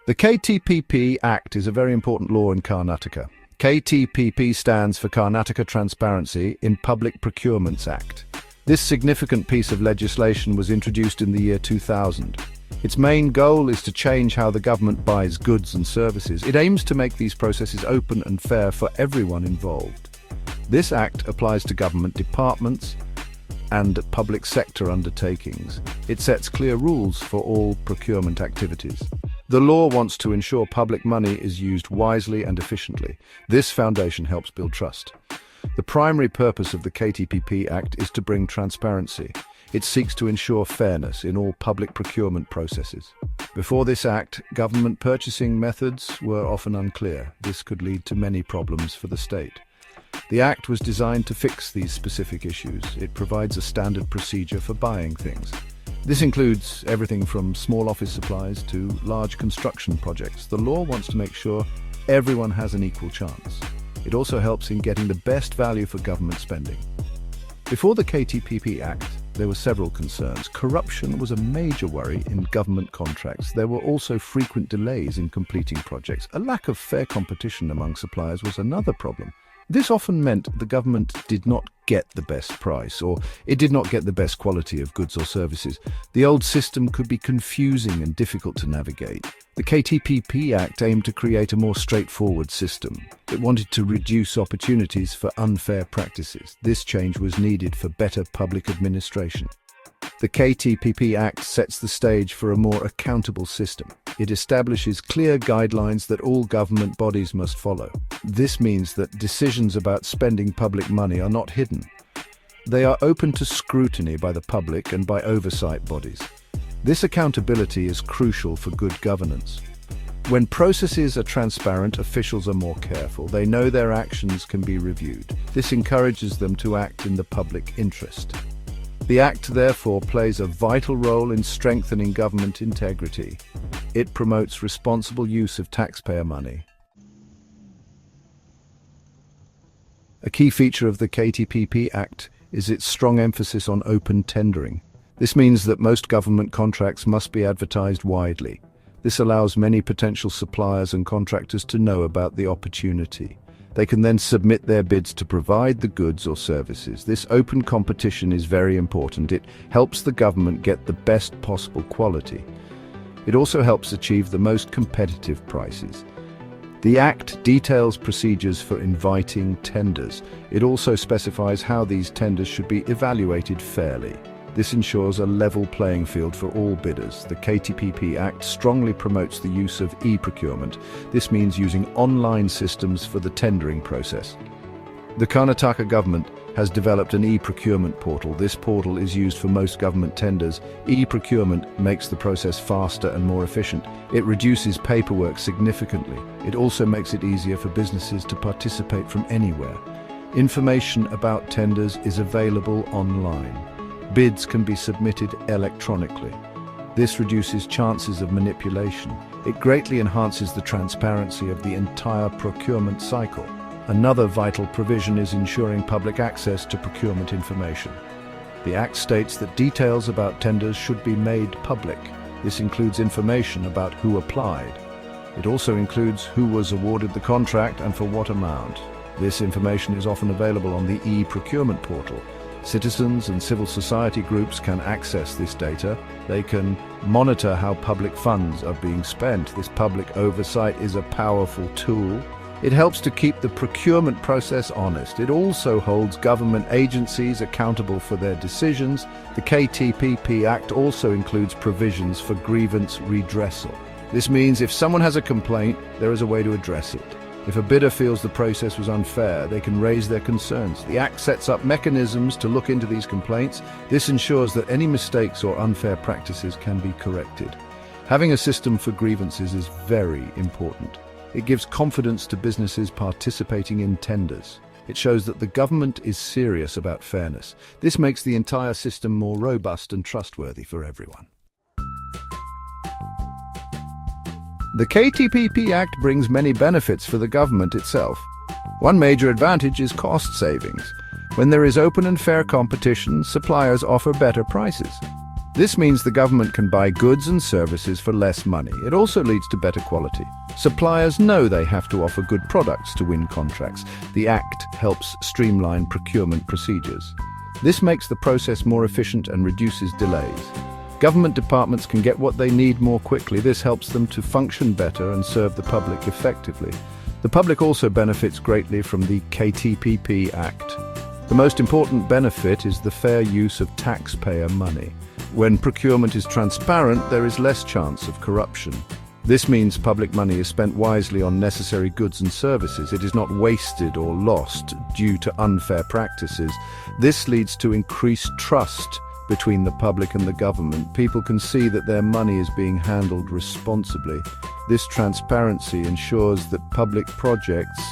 The KTPP Act is a very important law in Karnataka. KTPP stands for Karnataka Transparency in Public Procurements Act. This significant piece of legislation was introduced in the year 2000. Its main goal is to change how the government buys goods and services. It aims to make these processes open and fair for everyone involved. This act applies to government departments and public sector undertakings. It sets clear rules for all procurement activities. The law wants to ensure public money is used wisely and efficiently. This foundation helps build trust. The primary purpose of the KTPP Act is to bring transparency. It seeks to ensure fairness in all public procurement processes. Before this act, government purchasing methods were often unclear. This could lead to many problems for the state. The Act was designed to fix these specific issues. It provides a standard procedure for buying things. This includes everything from small office supplies to large construction projects. The law wants to make sure everyone has an equal chance. It also helps in getting the best value for government spending. Before the KTPP Act, there were several concerns. Corruption was a major worry in government contracts. There were also frequent delays in completing projects. A lack of fair competition among suppliers was another problem. This often meant the government did not get the best price, or it did not get the best quality of goods or services. The old system could be confusing and difficult to navigate. The KTPP Act aimed to create a more straightforward system. It wanted to reduce opportunities for unfair practices. This change was needed for better public administration. The KTPP Act sets the stage for a more accountable system. It establishes clear guidelines that all government bodies must follow. This means that decisions about spending public money are not hidden. They are open to scrutiny by the public and by oversight bodies. This accountability is crucial for good governance. When processes are transparent, officials are more careful. They know their actions can be reviewed. This encourages them to act in the public interest. The Act therefore plays a vital role in strengthening government integrity. It promotes responsible use of taxpayer money. A key feature of the KTPP Act is its strong emphasis on open tendering. This means that most government contracts must be advertised widely. This allows many potential suppliers and contractors to know about the opportunity. They can then submit their bids to provide the goods or services. This open competition is very important. It helps the government get the best possible quality. It also helps achieve the most competitive prices. The Act details procedures for inviting tenders. It also specifies how these tenders should be evaluated fairly. This ensures a level playing field for all bidders. The KTPP Act strongly promotes the use of e-procurement. This means using online systems for the tendering process. The Karnataka government has developed an e-procurement portal. This portal is used for most government tenders. E-procurement makes the process faster and more efficient. It reduces paperwork significantly. It also makes it easier for businesses to participate from anywhere. Information about tenders is available online. Bids can be submitted electronically. This reduces chances of manipulation. It greatly enhances the transparency of the entire procurement cycle. Another vital provision is ensuring public access to procurement information. The Act states that details about tenders should be made public. This includes information about who applied. It also includes who was awarded the contract and for what amount. This information is often available on the e-procurement portal. Citizens and civil society groups can access this data. They can monitor how public funds are being spent. This public oversight is a powerful tool. It helps to keep the procurement process honest. It also holds government agencies accountable for their decisions. The KTPP Act also includes provisions for grievance redressal. This means if someone has a complaint, there is a way to address it. If a bidder feels the process was unfair, they can raise their concerns. The Act sets up mechanisms to look into these complaints. This ensures that any mistakes or unfair practices can be corrected. Having a system for grievances is very important. It gives confidence to businesses participating in tenders. It shows that the government is serious about fairness. This makes the entire system more robust and trustworthy for everyone. The KTPP Act brings many benefits for the government itself. One major advantage is cost savings. When there is open and fair competition, suppliers offer better prices. This means the government can buy goods and services for less money. It also leads to better quality. Suppliers know they have to offer good products to win contracts. The Act helps streamline procurement procedures. This makes the process more efficient and reduces delays. Government departments can get what they need more quickly. This helps them to function better and serve the public effectively. The public also benefits greatly from the KTPP Act. The most important benefit is the fair use of taxpayer money. When procurement is transparent, there is less chance of corruption. This means public money is spent wisely on necessary goods and services. It is not wasted or lost due to unfair practices. This leads to increased trust between the public and the government. People can see that their money is being handled responsibly. This transparency ensures that public projects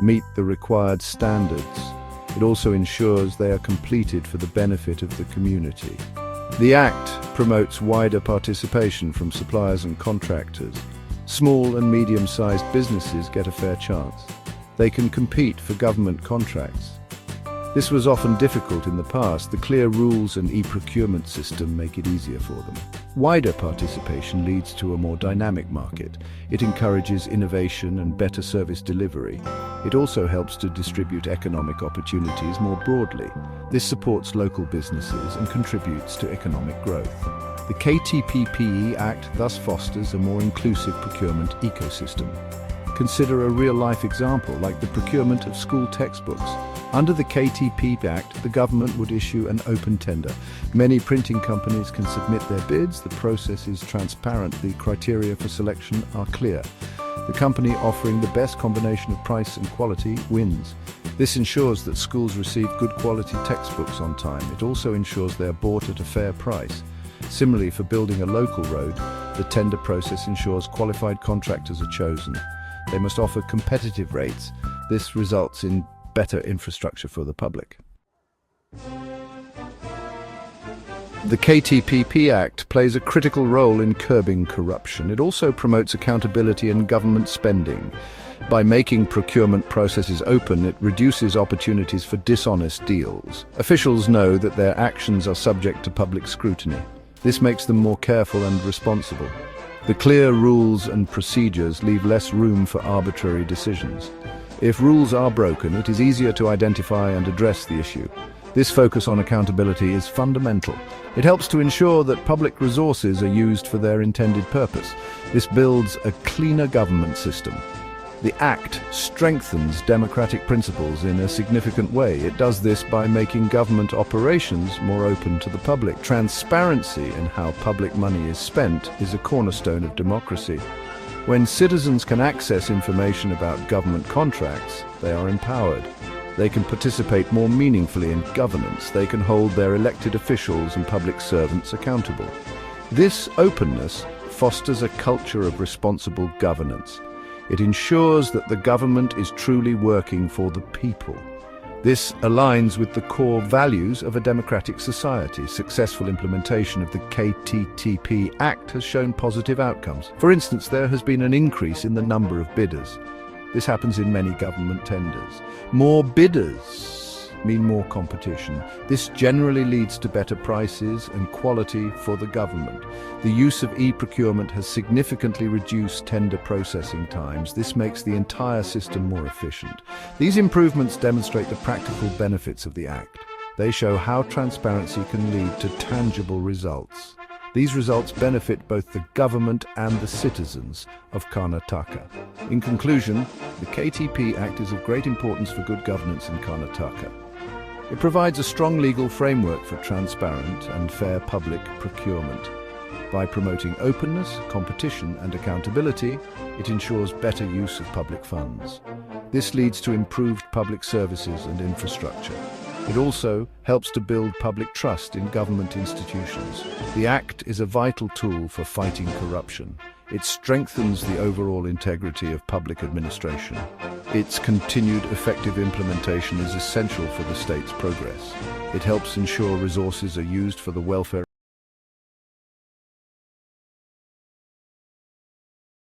meet the required standards. It also ensures they are completed for the benefit of the community. The Act promotes wider participation from suppliers and contractors. Small and medium-sized businesses get a fair chance. They can compete for government contracts. This was often difficult in the past. The clear rules and e-procurement system make it easier for them. Wider participation leads to a more dynamic market. It encourages innovation and better service delivery. It also helps to distribute economic opportunities more broadly. This supports local businesses and contributes to economic growth. The KTPP Act thus fosters a more inclusive procurement ecosystem. Consider a real-life example like the procurement of school textbooks. Under the KTPP Act, the government would issue an open tender. Many printing companies can submit their bids. The process is transparent. The criteria for selection are clear. The company offering the best combination of price and quality wins. This ensures that schools receive good quality textbooks on time. It also ensures they are bought at a fair price. Similarly, for building a local road, the tender process ensures qualified contractors are chosen. They must offer competitive rates. This results in better infrastructure for the public. The KTPP Act plays a critical role in curbing corruption. It also promotes accountability in government spending. By making procurement processes open, it reduces opportunities for dishonest deals. Officials know that their actions are subject to public scrutiny. This makes them more careful and responsible. The clear rules and procedures leave less room for arbitrary decisions. If rules are broken, it is easier to identify and address the issue. This focus on accountability is fundamental. It helps to ensure that public resources are used for their intended purpose. This builds a cleaner government system. The Act strengthens democratic principles in a significant way. It does this by making government operations more open to the public. Transparency in how public money is spent is a cornerstone of democracy. When citizens can access information about government contracts, they are empowered. They can participate more meaningfully in governance. They can hold their elected officials and public servants accountable. This openness fosters a culture of responsible governance. It ensures that the government is truly working for the people. This aligns with the core values of a democratic society. Successful implementation of the KTPP Act has shown positive outcomes. For instance, there has been an increase in the number of bidders. This happens in many government tenders. More bidders mean more competition. This generally leads to better prices and quality for the government. The use of e-procurement has significantly reduced tender processing times. This makes the entire system more efficient. These improvements demonstrate the practical benefits of the Act. They show how transparency can lead to tangible results. These results benefit both the government and the citizens of Karnataka. In conclusion, the KTP Act is of great importance for good governance in Karnataka. It provides a strong legal framework for transparent and fair public procurement. By promoting openness, competition and accountability, it ensures better use of public funds. This leads to improved public services and infrastructure. It also helps to build public trust in government institutions. The Act is a vital tool for fighting corruption. It strengthens the overall integrity of public administration. Its continued effective implementation is essential for the state's progress. It helps ensure resources are used for the welfare